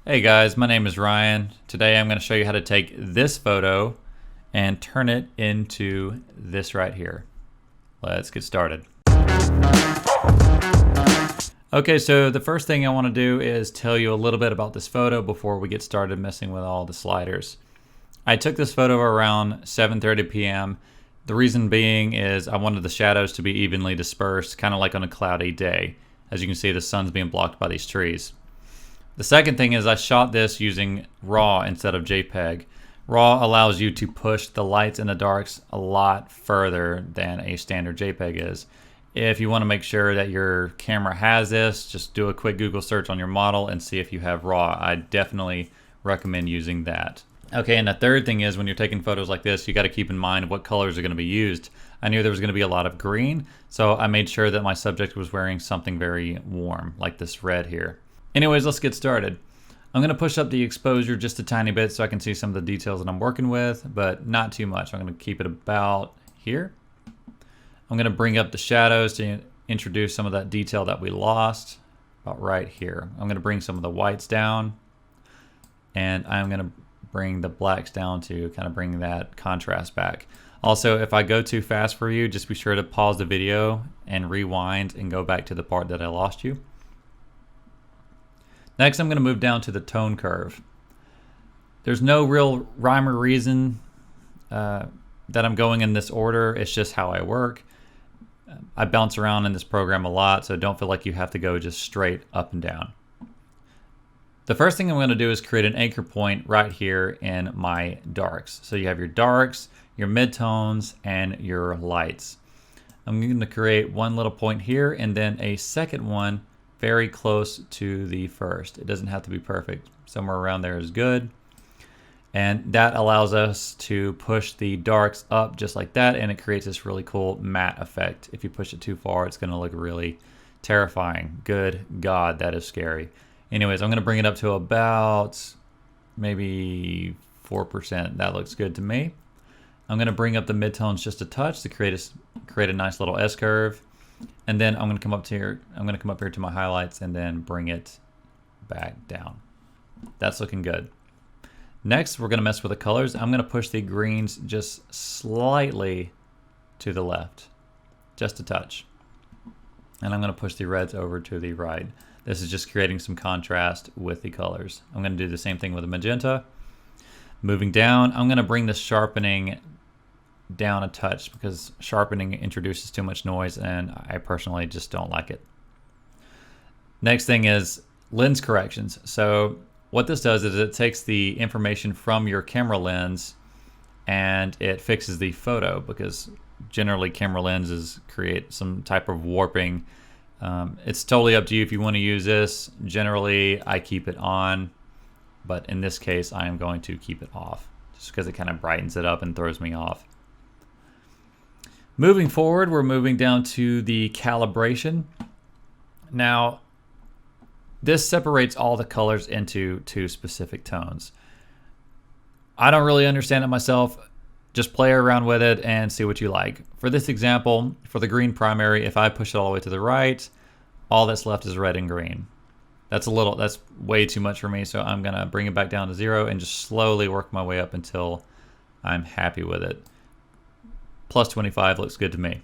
Hey guys, my name is Ryan. Today I'm going to show you how to take this photo and turn it into this right here. Let's get started. Okay, so the first thing I want to do is tell you a little bit about this photo before we get started messing with all the sliders. I took this photo around 7:30 p.m. The reason being is I wanted the shadows to be evenly dispersed, kind of like on a cloudy day. As you can see, the sun's being blocked by these trees. The second thing is I shot this using RAW instead of JPEG. RAW allows you to push the lights and the darks a lot further than a standard JPEG is. If you want to make sure that your camera has this, just do a quick Google search on your model and see if you have RAW. I definitely recommend using that. Okay, and the third thing is when you're taking photos like this, you got to keep in mind what colors are going to be used. I knew there was going to be a lot of green, so I made sure that my subject was wearing something very warm, like this red here. Anyways, let's get started. I'm going to push up the exposure just a tiny bit so I can see some of the details that I'm working with, but not too much. I'm going to keep it about here. I'm going to bring up the shadows to introduce some of that detail that we lost, about right here. I'm going to bring some of the whites down, and I'm going to bring the blacks down to kind of bring that contrast back. Also, if I go too fast for you, just be sure to pause the video and rewind and go back to the part that I lost you. Next, I'm going to move down to the tone curve. There's no real rhyme or reason that I'm going in this order. It's just how I work. I bounce around in this program a lot, so don't feel like you have to go just straight up and down. The first thing I'm going to do is create an anchor point right here in my darks. So you have your darks, your midtones, and your lights. I'm going to create one little point here and then a second one very close to the first. It doesn't have to be perfect. Somewhere around there is good. And that allows us to push the darks up just like that, and it creates this really cool matte effect. If you push it too far, it's going to look really terrifying. Good God, that is scary. Anyways, I'm going to bring it up to about maybe 4%. That looks good to me. I'm going to bring up the midtones just a touch to create a nice little S-curve. And then I'm going to come up here. I'm going to come up here to my highlights and then bring it back down. That's looking good. Next, we're going to mess with the colors. I'm going to push the greens just slightly to the left, just a touch. And I'm going to push the reds over to the right. This is just creating some contrast with the colors. I'm going to do the same thing with the magenta. Moving down, I'm going to bring the sharpening down a touch because sharpening introduces too much noise and I personally just don't like it. Next thing is lens corrections. So what this does is it takes the information from your camera lens and it fixes the photo, because generally camera lenses create some type of warping. It's totally up to you if you want to use this. Generally I keep it on, but in this case I am going to keep it off just because it kind of brightens it up and throws me off. Moving forward, we're moving down to the calibration. Now, this separates all the colors into two specific tones. I don't really understand it myself. Just play around with it and see what you like. For this example, for the green primary, if I push it all the way to the right, all that's left is red and green. That's way too much for me, so I'm gonna bring it back down to 0 and just slowly work my way up until I'm happy with it. Plus 25 looks good to me.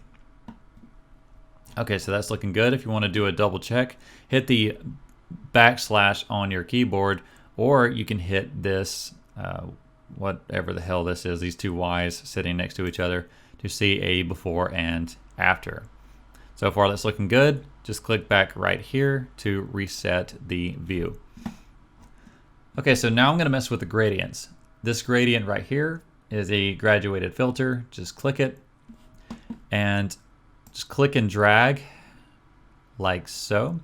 Okay, so that's looking good. If you want to do a double check, hit the backslash on your keyboard, or you can hit this, whatever the hell this is, these two Y's sitting next to each other, to see a before and after. So far that's looking good. Just click back right here to reset the view. Okay, so now I'm going to mess with the gradients. This gradient right here is a graduated filter. Just click it and just click and drag like so.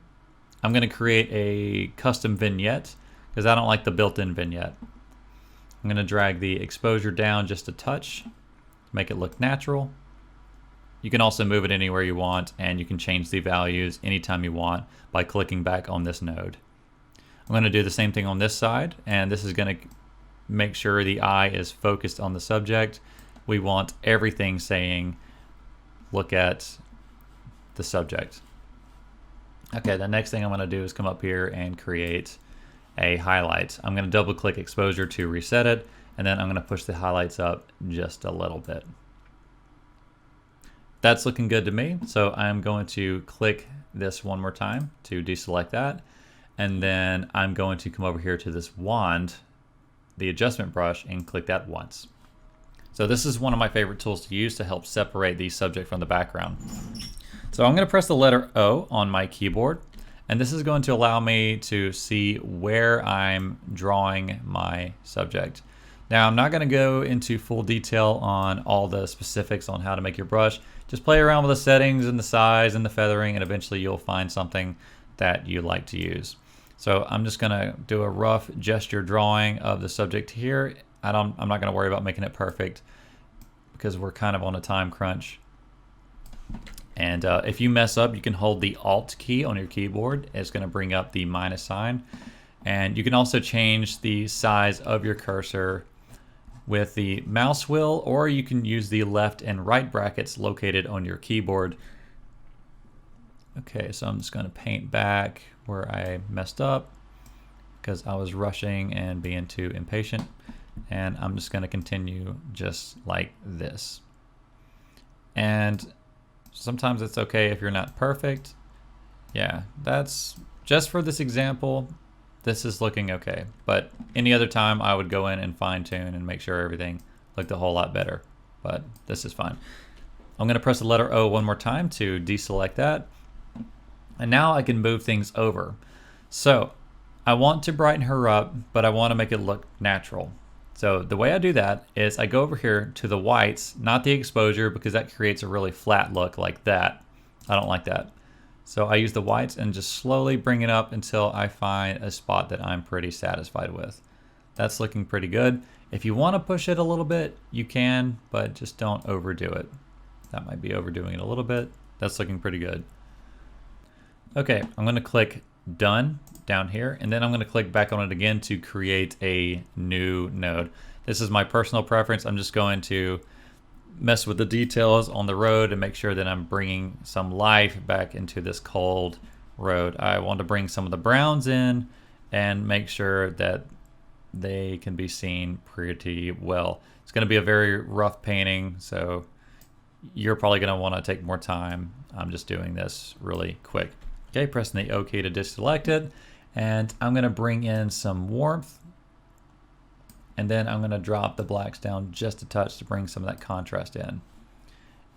I'm going to create a custom vignette because I don't like the built-in vignette. I'm going to drag the exposure down just a touch to make it look natural. You can also move it anywhere you want, and you can change the values anytime you want by clicking back on this node. I'm going to do the same thing on this side, and this is going to make sure the eye is focused on the subject. We want everything saying, look at the subject. Okay, the next thing I'm going to do is come up here and create a highlight. I'm going to double click exposure to reset it, and then I'm going to push the highlights up just a little bit. That's looking good to me, so I'm going to click this one more time to deselect that, and then I'm going to come over here to this wand, the adjustment brush, and click that once. So this is one of my favorite tools to use to help separate the subject from the background. So I'm going to press the letter O on my keyboard, and this is going to allow me to see where I'm drawing my subject. Now I'm not going to go into full detail on all the specifics on how to make your brush. Just play around with the settings and the size and the feathering, and eventually you'll find something that you like to use. So I'm just going to do a rough gesture drawing of the subject here. I'm not going to worry about making it perfect because we're kind of on a time crunch. And if you mess up, you can hold the Alt key on your keyboard. It's going to bring up the minus sign. And you can also change the size of your cursor with the mouse wheel, or you can use the left and right brackets located on your keyboard. Okay, so I'm just going to paint back where I messed up because I was rushing and being too impatient. And I'm just going to continue just like this. And sometimes it's okay if you're not perfect. Yeah, that's just for this example. This is looking okay, but any other time I would go in and fine tune and make sure everything looked a whole lot better, but this is fine. I'm gonna press the letter O one more time to deselect that. And now I can move things over. So I want to brighten her up, but I want to make it look natural. So the way I do that is I go over here to the whites, not the exposure, because that creates a really flat look like that. I don't like that. So I use the whites and just slowly bring it up until I find a spot that I'm pretty satisfied with. That's looking pretty good. If you want to push it a little bit, you can, but just don't overdo it. That might be overdoing it a little bit. That's looking pretty good. Okay, I'm going to click Done down here, and then I'm going to click back on it again to create a new node. This is my personal preference. I'm just going to mess with the details on the road and make sure that I'm bringing some life back into this cold road. I want to bring some of the browns in and make sure that they can be seen pretty well. It's going to be a very rough painting, so you're probably going to want to take more time. I'm just doing this really quick. Okay, pressing the O key to deselect it, and I'm going to bring in some warmth. And then I'm going to drop the blacks down just a touch to bring some of that contrast in.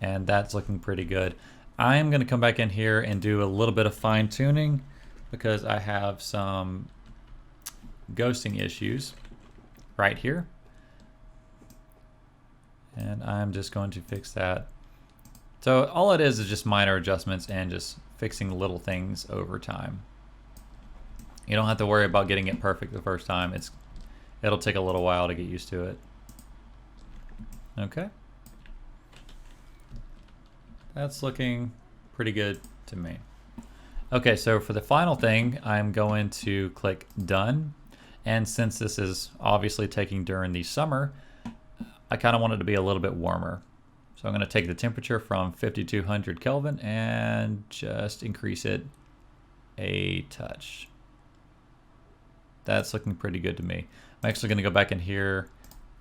And that's looking pretty good. I am going to come back in here and do a little bit of fine tuning because I have some ghosting issues right here. And I'm just going to fix that. So all it is just minor adjustments and just fixing little things over time. You don't have to worry about getting it perfect the first time. It'll take a little while to get used to it. Okay. That's looking pretty good to me. Okay, so for the final thing, I'm going to click Done. And since this is obviously taking during the summer, I kind of want it to be a little bit warmer. So I'm going to take the temperature from 5200 Kelvin and just increase it a touch. That's looking pretty good to me. I'm actually going to go back in here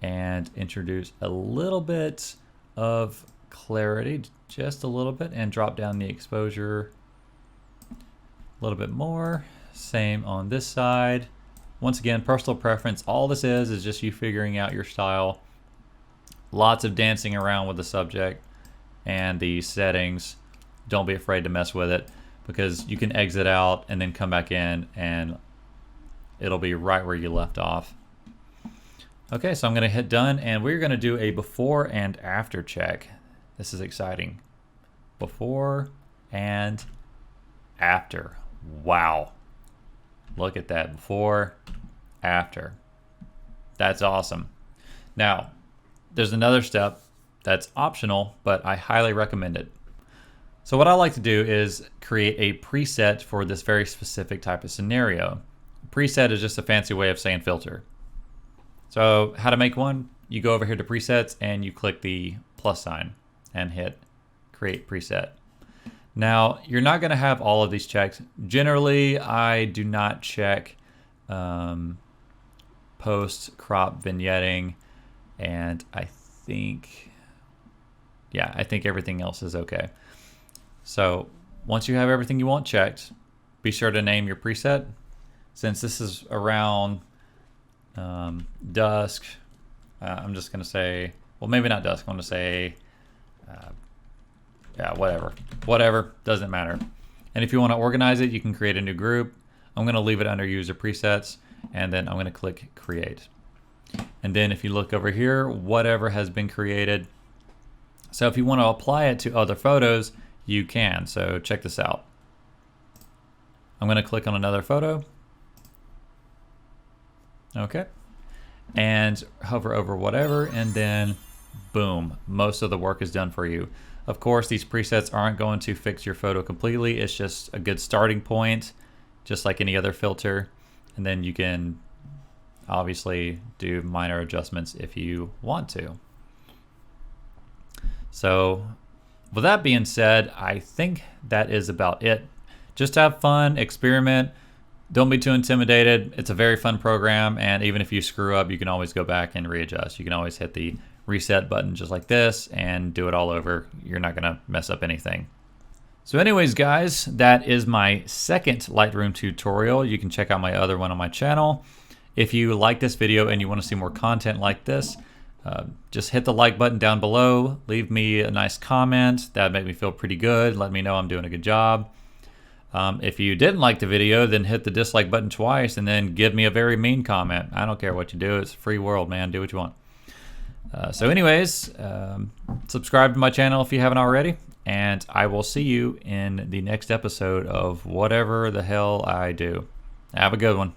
and introduce a little bit of clarity, just a little bit, and drop down the exposure a little bit more. Same on this side. Once again, personal preference. All this is just you figuring out your style. Lots of dancing around with the subject and the settings. Don't be afraid to mess with it because you can exit out and then come back in and it'll be right where you left off. Okay, so I'm going to hit Done, and we're going to do a before and after check. This is exciting. Before and after. Wow. Look at that. Before, after. That's awesome. Now, there's another step that's optional, but I highly recommend it. So what I like to do is create a preset for this very specific type of scenario. Preset is just a fancy way of saying filter. So how to make one? You go over here to presets and you click the plus sign and hit create preset. Now you're not going to have all of these checked. Generally, I do not check post, crop, vignetting, and I think everything else is okay. So once you have everything you want checked, be sure to name your preset. Since this is around dusk, I'm just going to say, well, maybe not dusk. I'm going to say, whatever, doesn't matter. And if you want to organize it, you can create a new group. I'm going to leave it under user presets, and then I'm going to click create. And then if you look over here, whatever has been created. So if you want to apply it to other photos, you can. So check this out. I'm going to click on another photo. Okay. And hover over whatever, and then boom, most of the work is done for you. Of course, these presets aren't going to fix your photo completely. It's just a good starting point, just like any other filter. And then you can obviously do minor adjustments if you want to. So with that being said, I think that is about it. Just have fun, experiment. Don't be too intimidated. It's a very fun program, and even if you screw up, you can always go back and readjust. You can always hit the reset button just like this and do it all over. You're not gonna mess up anything. So anyways, guys, that is my second Lightroom tutorial. You can check out my other one on my channel. If you like this video and you want to see more content like this, just hit the like button down below. Leave me a nice comment. That'd make me feel pretty good. Let me know I'm doing a good job. If you didn't like the video, then hit the dislike button twice and then give me a very mean comment. I don't care what you do. It's a free world, man. Do what you want. So anyways, subscribe to my channel if you haven't already, and I will see you in the next episode of whatever the hell I do. Have a good one.